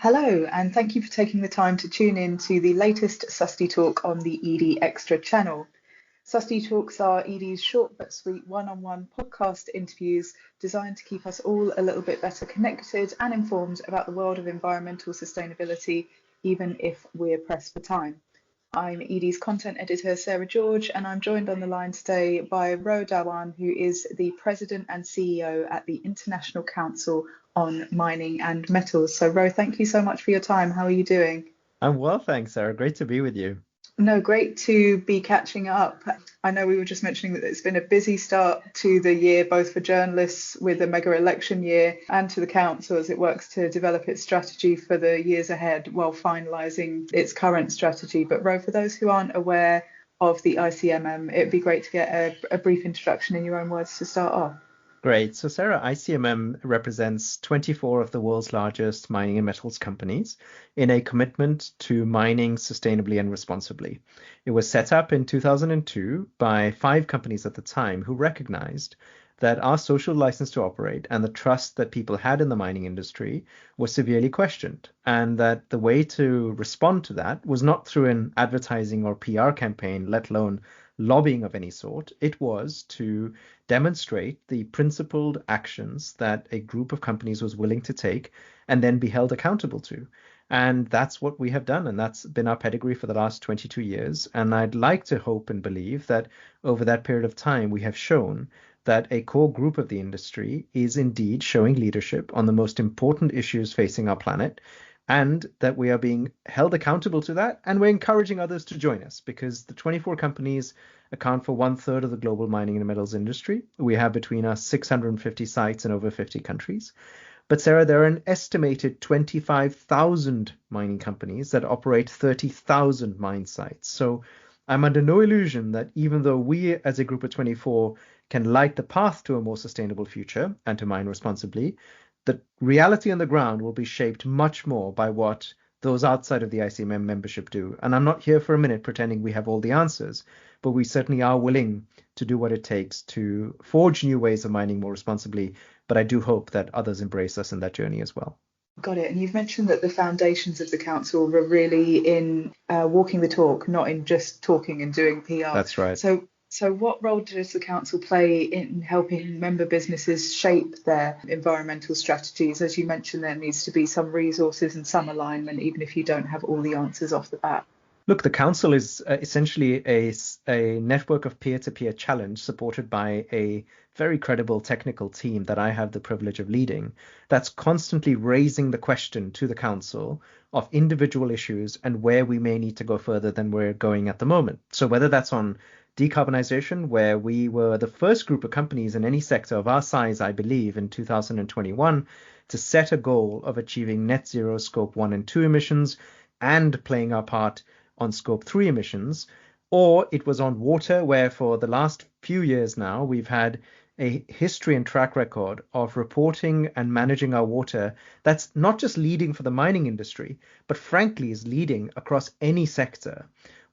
Hello, and thank you for taking the time to tune in to the latest Susty Talk on the Edie Extra channel. Susty Talks are Edie's short but sweet one-on-one podcast interviews designed to keep us all a little bit better connected and informed about the world of environmental sustainability, even if we're pressed for time. I'm Edie's content editor, Sarah George, and I'm joined on the line today by Ro Dhawan, who is the president and CEO at the International Council on Mining and Metals. So, Ro, thank you so much for your time. How are you doing? I'm well, thanks, Sarah. Great to be with you. No, great to be catching up. I know we were just mentioning that it's been a busy start to the year, both for journalists with a mega election year and to the council as it works to develop its strategy for the years ahead while finalising its current strategy. But Ro, for those who aren't aware of the ICMM, it'd be great to get a brief introduction in your own words to start off. Great. So, Sarah, ICMM represents 24 of the world's largest mining and metals companies in a commitment to mining sustainably and responsibly. It was set up in 2002 by 5 companies at the time who recognized that our social license to operate and the trust that people had in the mining industry was severely questioned, and that the way to respond to that was not through an advertising or PR campaign, let alone lobbying of any sort. It was to demonstrate the principled actions that a group of companies was willing to take and then be held accountable to. And that's what we have done. And that's been our pedigree for the last 22 years. And I'd like to hope and believe that over that period of time, we have shown that a core group of the industry is indeed showing leadership on the most important issues facing our planet, and that we are being held accountable to that, and we're encouraging others to join us, because the 24 companies account for 1/3 of the global mining and metals industry. We have between us 650 sites in over 50 countries. But Sarah, there are an estimated 25,000 mining companies that operate 30,000 mine sites. So I'm under no illusion that even though we as a group of 24 can light the path to a more sustainable future and to mine responsibly, the reality on the ground will be shaped much more by what those outside of the ICMM membership do. And I'm not here for a minute pretending we have all the answers, but we certainly are willing to do what it takes to forge new ways of mining more responsibly. But I do hope that others embrace us in that journey as well. Got it. And you've mentioned that the foundations of the council were really in walking the talk, not in just talking and doing PR. That's right. So what role does the council play in helping member businesses shape their environmental strategies? As you mentioned, there needs to be some resources and some alignment, even if you don't have all the answers off the bat. Look, the council is essentially a network of peer-to-peer challenge supported by a very credible technical team that I have the privilege of leading, that's constantly raising the question to the council of individual issues and where we may need to go further than we're going at the moment. So whether that's on decarbonization, where we were the first group of companies in any sector of our size, I believe, in 2021, to set a goal of achieving net zero scope 1 and 2 emissions and playing our part on scope 3 emissions, or it was on water, where for the last few years now, we've had a history and track record of reporting and managing our water that's not just leading for the mining industry, but frankly is leading across any sector.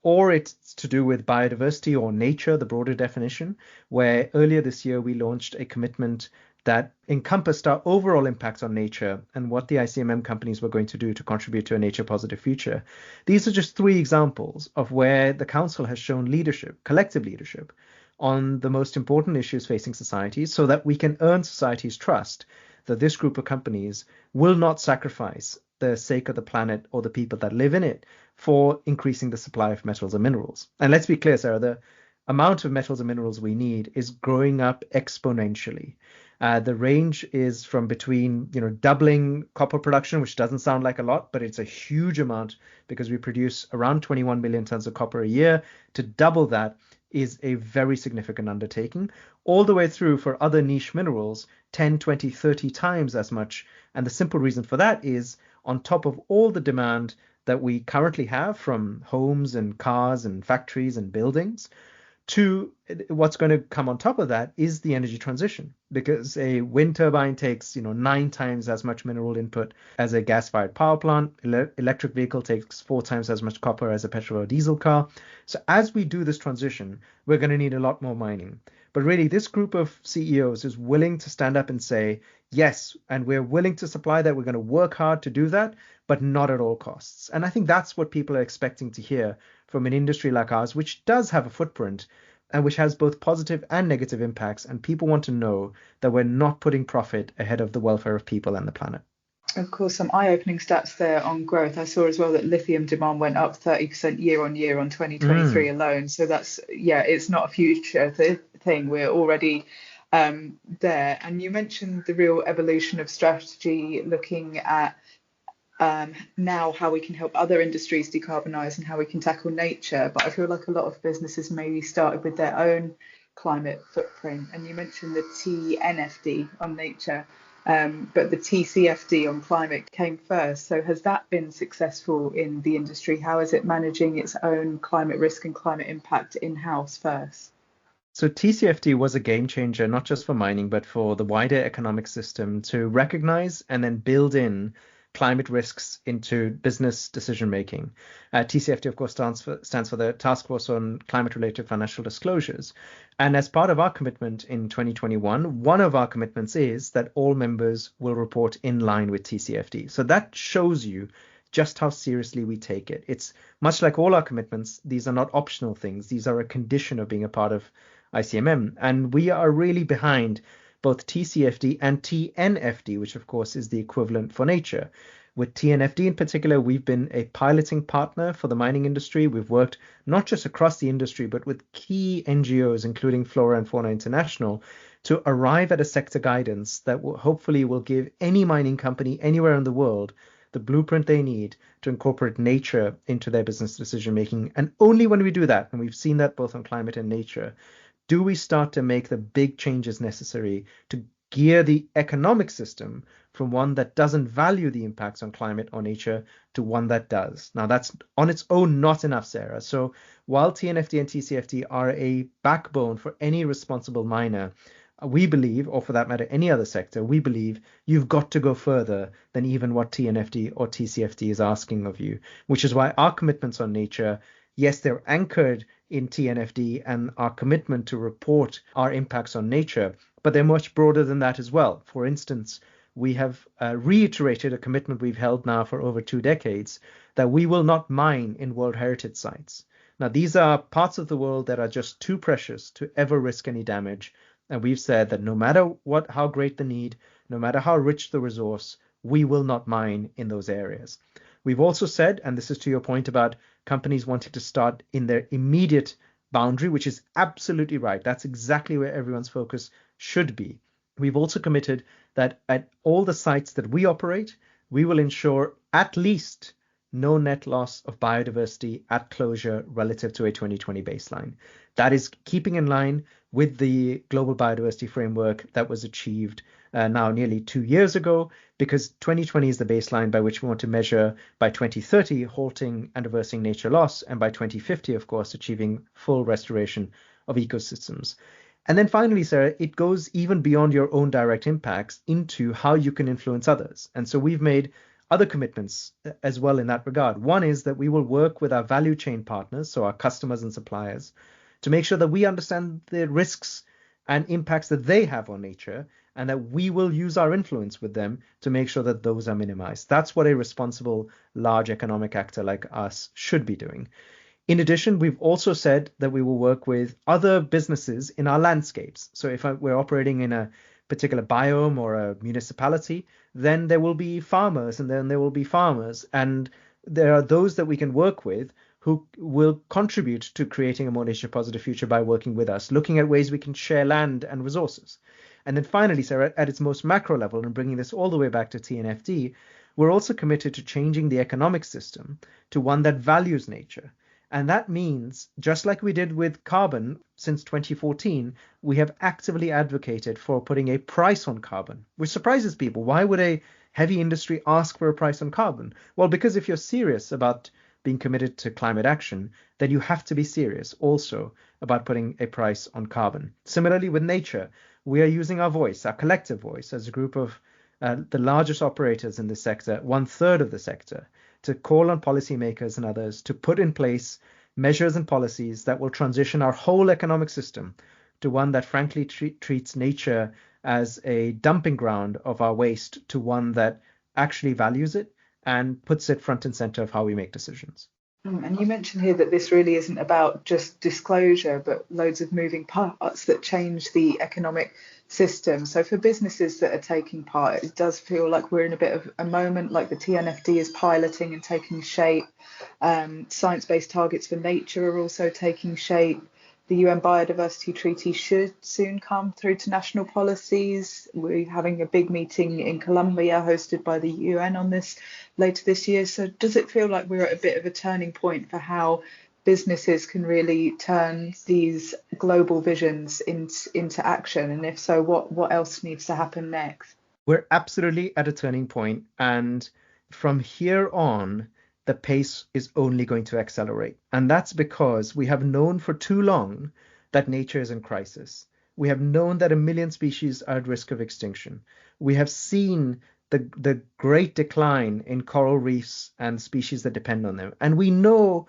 Or it's to do with biodiversity or nature, the broader definition, where earlier this year we launched a commitment that encompassed our overall impact on nature and what the ICMM companies were going to do to contribute to a nature positive future. These are just 3 examples of where the council has shown leadership, collective leadership, on the most important issues facing society, so that we can earn society's trust that this group of companies will not sacrifice the sake of the planet or the people that live in it for increasing the supply of metals and minerals. And let's be clear, Sarah, the amount of metals and minerals we need is growing up exponentially. The range is from between, doubling copper production, which doesn't sound like a lot, but it's a huge amount because we produce around 21 million tons of copper a year. To double that is a very significant undertaking, all the way through for other niche minerals, 10, 20, 30 times as much. And the simple reason for that is on top of all the demand that we currently have from homes and cars and factories and buildings, to what's going to come on top of that is the energy transition, because a wind turbine takes 9 times as much mineral input as a gas-fired power plant. Electric vehicle takes 4 times as much copper as a petrol or diesel car. So as we do this transition, we're going to need a lot more mining. But really, this group of CEOs is willing to stand up and say, Yes, and we're willing to supply that. We're going to work hard to do that, but not at all costs. And I think that's what people are expecting to hear from an industry like ours, which does have a footprint and which has both positive and negative impacts. And people want to know that we're not putting profit ahead of the welfare of people and the planet. Of course, some eye-opening stats there on growth. I saw as well that lithium demand went up 30% year on year on 2023 Mm. alone. So that's, yeah, it's not a future thing. We're already there. And you mentioned the real evolution of strategy, looking at now how we can help other industries decarbonize and how we can tackle nature. But I feel like a lot of businesses maybe started with their own climate footprint. And you mentioned the TNFD on nature, but the TCFD on climate came first. So has that been successful in the industry? How is it managing its own climate risk and climate impact in-house first? So TCFD was a game changer, not just for mining, but for the wider economic system to recognize and then build in climate risks into business decision making. TCFD, of course, stands for the Task Force on Climate-Related Financial Disclosures. And as part of our commitment in 2021, one of our commitments is that all members will report in line with TCFD. So that shows you just how seriously we take it. It's much like all our commitments, these are not optional things. These are a condition of being a part of ICMM. And we are really behind both TCFD and TNFD, which of course is the equivalent for nature. With TNFD in particular, we've been a piloting partner for the mining industry. We've worked not just across the industry, but with key NGOs, including Flora and Fauna International, to arrive at a sector guidance that hopefully will give any mining company anywhere in the world the blueprint they need to incorporate nature into their business decision making. And only when we do that, and we've seen that both on climate and nature, do we start to make the big changes necessary to gear the economic system from one that doesn't value the impacts on climate or nature to one that does. Now, that's on its own not enough, Sarah. So while TNFD and TCFD are a backbone for any responsible miner, we believe, or for that matter, any other sector, we believe you've got to go further than even what TNFD or TCFD is asking of you, which is why our commitments on nature, yes, they're anchored in TNFD and our commitment to report our impacts on nature, but they're much broader than that as well. For instance, we have reiterated a commitment we've held now for over 2 decades that we will not mine in World Heritage sites. Now, these are parts of the world that are just too precious to ever risk any damage. And we've said that no matter how great the need, no matter how rich the resource, we will not mine in those areas. We've also said, and this is to your point about companies wanting to start in their immediate boundary, which is absolutely right. That's exactly where everyone's focus should be. We've also committed that at all the sites that we operate, we will ensure at least no net loss of biodiversity at closure relative to a 2020 baseline. That is keeping in line with the global biodiversity framework that was achieved now nearly 2 years ago, because 2020 is the baseline by which we want to measure by 2030 halting and reversing nature loss, and by 2050, of course, achieving full restoration of ecosystems. And then finally, Sarah, it goes even beyond your own direct impacts into how you can influence others. And so we've made other commitments as well in that regard. One is that we will work with our value chain partners, so our customers and suppliers, to make sure that we understand the risks and impacts that they have on nature, and that we will use our influence with them to make sure that those are minimized. That's what a responsible large economic actor like us should be doing. In addition, we've also said that we will work with other businesses in our landscapes. So if we're operating in a particular biome or a municipality, then there will be farmers, and then there will be farmers. And there are those that we can work with who will contribute to creating a more nature positive future by working with us, looking at ways we can share land and resources. And then finally, Sarah, at its most macro level, and bringing this all the way back to TNFD, we're also committed to changing the economic system to one that values nature. And that means, just like we did with carbon since 2014, we have actively advocated for putting a price on carbon, which surprises people. Why would a heavy industry ask for a price on carbon? Well, because if you're serious about being committed to climate action, then you have to be serious also about putting a price on carbon. Similarly, with nature, we are using our voice, our collective voice, as a group of the largest operators in the sector, 1/3 of the sector, to call on policymakers and others to put in place measures and policies that will transition our whole economic system to one that frankly treats nature as a dumping ground of our waste to one that actually values it and puts it front and center of how we make decisions. And you mentioned here that this really isn't about just disclosure, but loads of moving parts that change the economic system. So for businesses that are taking part, it does feel like we're in a bit of a moment, like the TNFD is piloting and taking shape. Science-based targets for nature are also taking shape. The UN Biodiversity Treaty should soon come through to national policies. We're having a big meeting in Colombia hosted by the UN on this later this year. So does it feel like we're at a bit of a turning point for how businesses can really turn these global visions into action? And if so, what else needs to happen next? We're absolutely at a turning point, and from here on, the pace is only going to accelerate. And that's because we have known for too long that nature is in crisis. We have known that 1 million species are at risk of extinction. We have seen the great decline in coral reefs and species that depend on them. And we know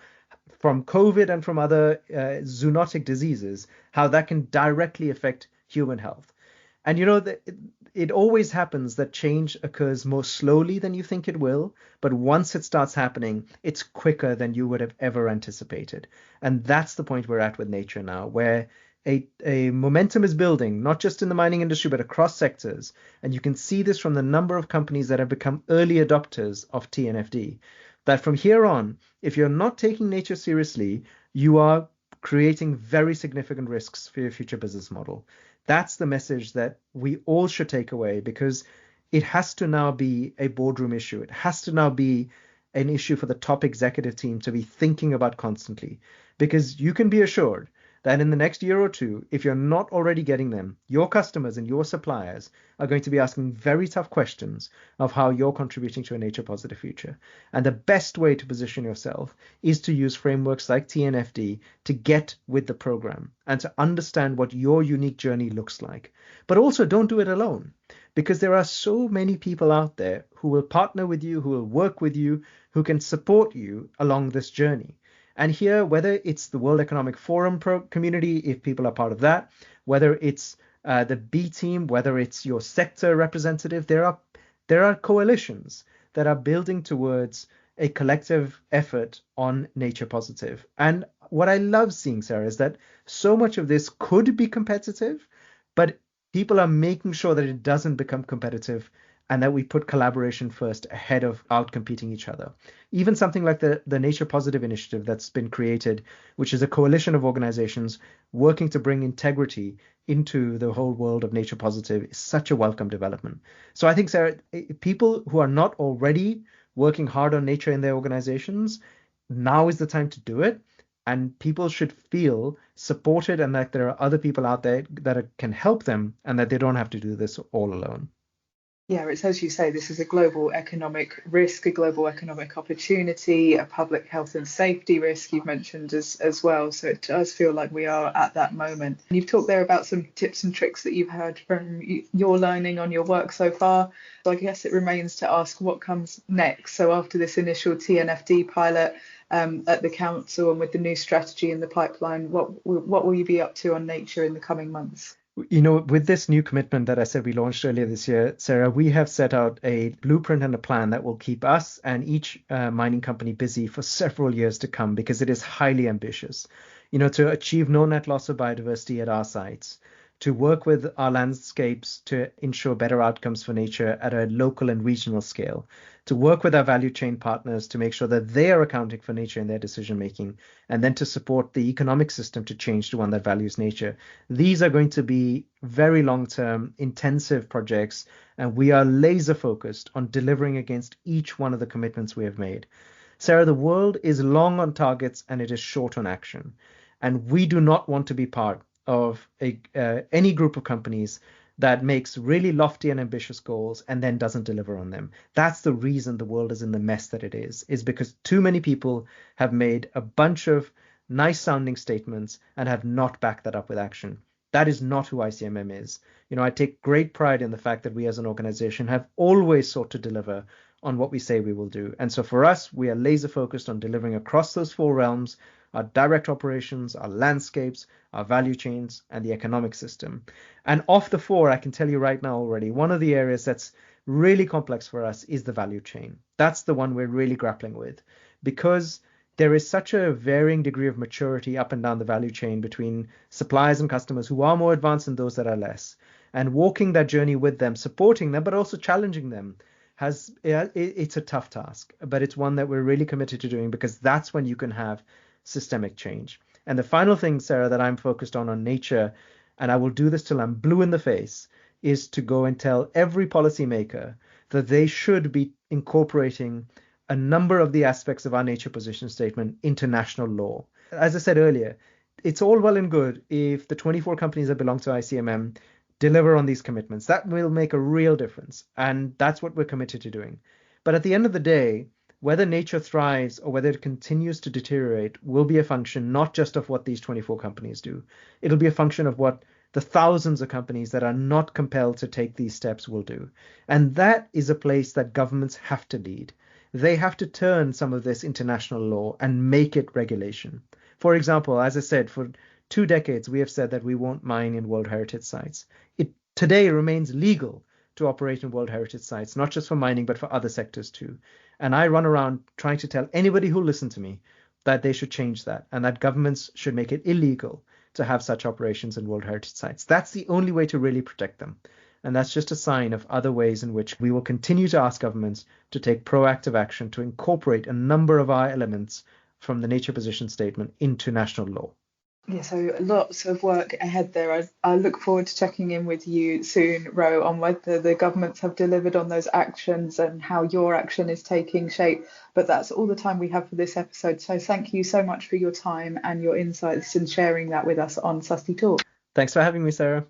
from COVID and from other zoonotic diseases how that can directly affect human health. And it always happens that change occurs more slowly than you think it will, but once it starts happening, it's quicker than you would have ever anticipated. And that's the point we're at with nature now, where a momentum is building, not just in the mining industry, but across sectors. And you can see this from the number of companies that have become early adopters of TNFD, that from here on, if you're not taking nature seriously, you are creating very significant risks for your future business model. That's the message that we all should take away, because it has to now be a boardroom issue. It has to now be an issue for the top executive team to be thinking about constantly, because you can be assured that in the next year or two, if you're not already getting them, your customers and your suppliers are going to be asking very tough questions of how you're contributing to a nature positive future. And the best way to position yourself is to use frameworks like TNFD to get with the program and to understand what your unique journey looks like. But also don't do it alone, because there are so many people out there who will partner with you, who will work with you, who can support you along this journey. And here, whether it's the World Economic Forum community, if people are part of that, whether it's the B team, whether it's your sector representative, there are coalitions that are building towards a collective effort on nature positive. And what I love seeing, Sarah, is that so much of this could be competitive, but people are making sure that it doesn't become competitive and that we put collaboration first ahead of outcompeting each other. Even something like the Nature Positive initiative that's been created, which is a coalition of organizations working to bring integrity into the whole world of nature positive, is such a welcome development. So I think, Sarah, people who are not already working hard on nature in their organizations, now is the time to do it. And people should feel supported and that there are other people out there that can help them and that they don't have to do this all alone. Yeah, it's as you say, this is a global economic risk, a global economic opportunity, a public health and safety risk you've mentioned as well. So it does feel like we are at that moment. And you've talked there about some tips and tricks that you've had from your learning on your work so far. So I guess it remains to ask what comes next. So after this initial TNFD pilot at the council and with the new strategy in the pipeline, what will you be up to on nature in the coming months? With this new commitment that I said we launched earlier this year, Sarah, we have set out a blueprint and a plan that will keep us and each mining company busy for several years to come, because it is highly ambitious. To achieve no net loss of biodiversity at our sites, to work with our landscapes to ensure better outcomes for nature at a local and regional scale, to work with our value chain partners to make sure that they are accounting for nature in their decision making, and then to support the economic system to change to one that values nature. These are going to be very long-term, intensive projects, and we are laser focused on delivering against each one of the commitments we have made. Sarah, the world is long on targets and it is short on action, and we do not want to be part of any group of companies that makes really lofty and ambitious goals and then doesn't deliver on them. That's the reason the world is in the mess that it is because too many people have made a bunch of nice sounding statements and have not backed that up with action. That is not who ICMM is. I take great pride in the fact that we as an organization have always sought to deliver on what we say we will do. And so for us, we are laser focused on delivering across those 4 realms: our direct operations, our landscapes, our value chains, and the economic system. And of the 4, I can tell you right now already, one of the areas that's really complex for us is the value chain. That's the one we're really grappling with, because there is such a varying degree of maturity up and down the value chain between suppliers and customers who are more advanced and those that are less. And walking that journey with them, supporting them, but also challenging them, it's a tough task, but it's one that we're really committed to doing, because that's when you can have systemic change. And the final thing, Sarah, that I'm focused on nature, and I will do this till I'm blue in the face, is to go and tell every policymaker that they should be incorporating a number of the aspects of our nature position statement into national law. As I said earlier, it's all well and good if the 24 companies that belong to ICMM deliver on these commitments. That will make a real difference, and that's what we're committed to doing. But at the end of the day, whether nature thrives or whether it continues to deteriorate will be a function not just of what these 24 companies do. It'll be a function of what the thousands of companies that are not compelled to take these steps will do. And that is a place that governments have to lead. They have to turn some of this international law and make it regulation. For example, as I said, for 2 decades, we have said that we won't mine in World Heritage Sites. It today remains legal to operate in World Heritage Sites, not just for mining, but for other sectors too. And I run around trying to tell anybody who'll listen to me that they should change that, and that governments should make it illegal to have such operations in World Heritage Sites. That's the only way to really protect them. And that's just a sign of other ways in which we will continue to ask governments to take proactive action to incorporate a number of our elements from the nature position statement into national law. Yeah, so lots of work ahead there. I look forward to checking in with you soon, Ro, on whether the governments have delivered on those actions and how your action is taking shape. But that's all the time we have for this episode. So thank you so much for your time and your insights and sharing that with us on Susty Talk. Thanks for having me, Sarah.